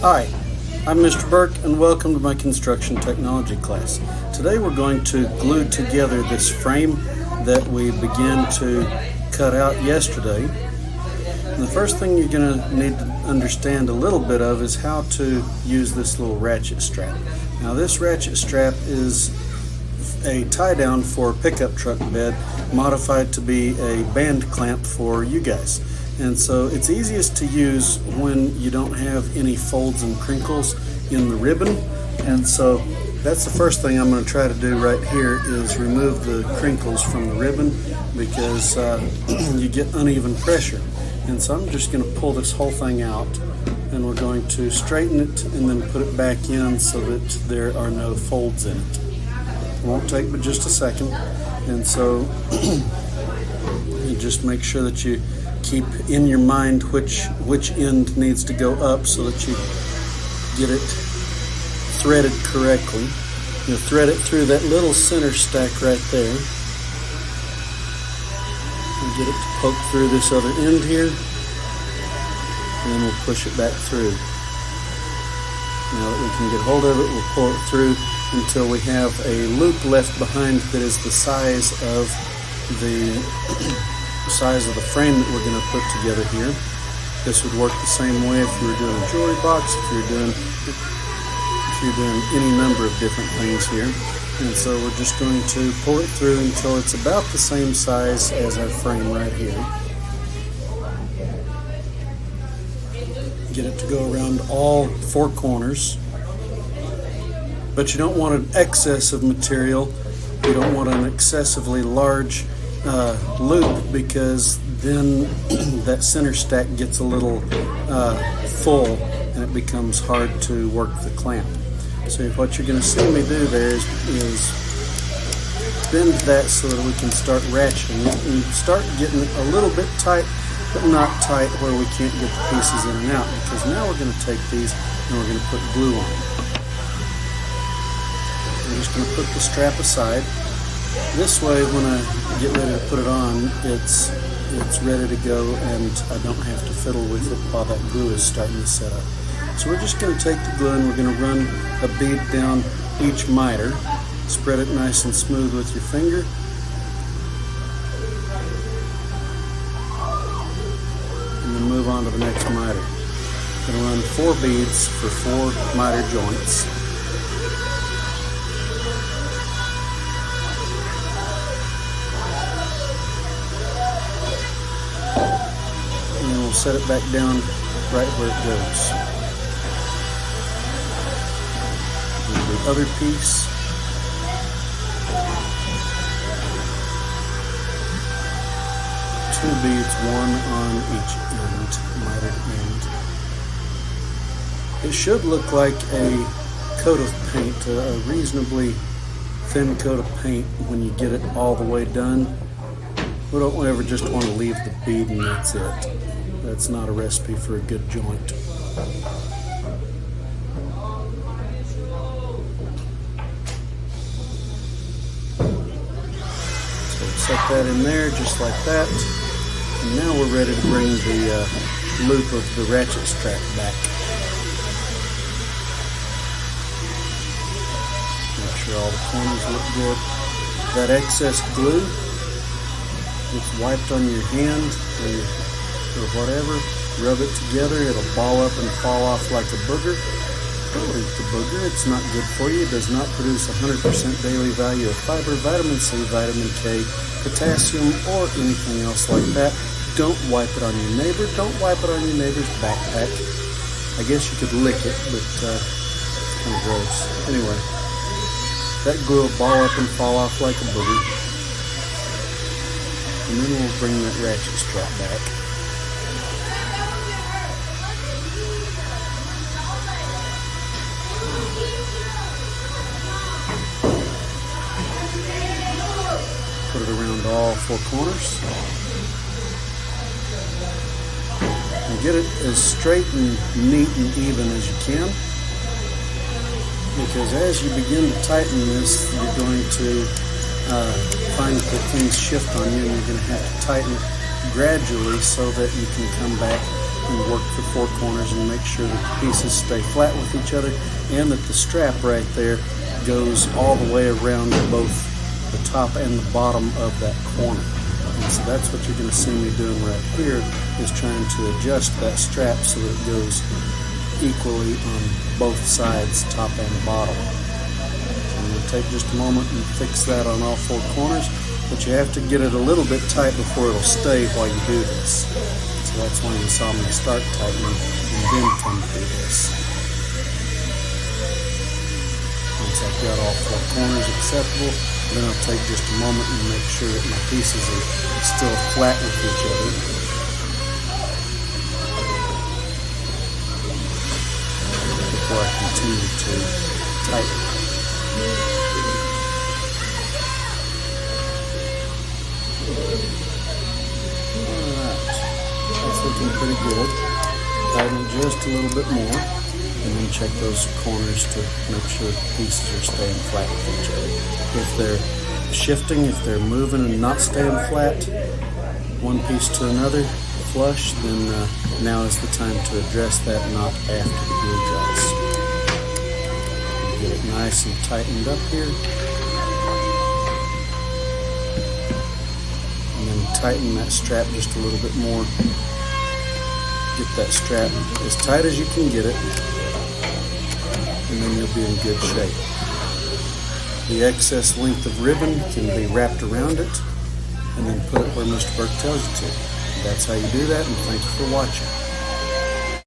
Hi, I'm Mr. Burke and welcome to my construction technology class. Today we're going to glue together this frame that we began to cut out yesterday. And the first thing you're going to need to understand a little bit of is how to use this little ratchet strap. Now this ratchet strap is a tie down for a pickup truck bed modified to be a band clamp for you guys. And so it's easiest to use when you don't have any folds and crinkles in the ribbon. And so that's the first thing I'm going to try to do right here is remove the crinkles from the ribbon because you get uneven pressure. And so I'm just going to pull this whole thing out and we're going to straighten it and then put it back in so that there are no folds in it. It won't take but just a second. And so you just make sure that you keep in your mind which end needs to go up so that you get it threaded correctly. You'll thread it through that little center stack right there and get it to poke through this other end here, and then we'll push it back through. Now that we can get hold of it, we'll pull it through until we have a loop left behind that is the size of the frame that we're going to put together here. This would work the same way if you were doing a jewelry box, if you're doing any number of different things here. And so we're just going to pull it through until it's about the same size as our frame right here. Get it to go around all four corners. But you don't want an excess of material. You don't want an excessively large loop because then that center stack gets a little full and it becomes hard to work the clamp. So what you're going to see me do there is bend that so that we can start ratcheting it and start getting it a little bit tight, but not tight where we can't get the pieces in and out, because now we're going to take these and we're going to put glue on them. I'm just going to put the strap aside. This way, when I get ready to put it on, it's ready to go and I don't have to fiddle with it while that glue is starting to set up. So we're just going to take the glue and we're going to run a bead down each miter. Spread it nice and smooth with your finger. And then move on to the next miter. We're going to run 4 beads for 4 miter joints. We'll set it back down right where it goes. And the other piece. Two beads, one on each end, mitered end. It should look like a coat of paint, a reasonably thin coat of paint when you get it all the way done. We don't ever just want to leave the bead and that's it. That's not a recipe for a good joint. So set that in there just like that. And now we're ready to bring the loop of the ratchet strap back. Make sure all the corners look good. That excess glue, it's wiped on your hand or whatever, rub it together, it'll ball up and fall off like a booger. Don't eat the booger, it's not good for you. It does not produce 100% daily value of fiber, vitamin C, vitamin K, potassium, or anything else like that. Don't wipe it on your neighbor, don't wipe it on your neighbor's backpack. I guess you could lick it, but it's kind of gross. Anyway, that glue will ball up and fall off like a booger. And then we'll bring that ratchet strap back. Put it around all 4 corners. And get it as straight and neat and even as you can. Because as you begin to tighten this, you're going to find that things shift on you and you're going to have to tighten it gradually so that you can come back and work the four corners and make sure that the pieces stay flat with each other and that the strap right there goes all the way around both the top and the bottom of that corner. And so that's what you're going to see me doing right here, is trying to adjust that strap so that it goes equally on both sides, top and bottom. So I'm going to take just a moment and fix that on all four corners, but you have to get it a little bit tight before it'll stay while you do this. So that's when you saw me start tightening and then come to this. Once I've got all four corners acceptable, then I'll take just a moment and make sure that my pieces are still flat with each other. Before I continue to tighten. Alright, that's looking pretty good. Tighten it just a little bit more, and then check those corners to make sure the pieces are staying flat with each other. If they're shifting, if they're moving and not staying flat, one piece to another, flush, then now is the time to address that knot after the glue dries. Get it nice and tightened up here. And then tighten that strap just a little bit more. Get that strap as tight as you can get it, and then you'll be in good shape. The excess length of ribbon can be wrapped around it and then put it where Mr. Burke tells you to. That's how you do that, and thank you for watching.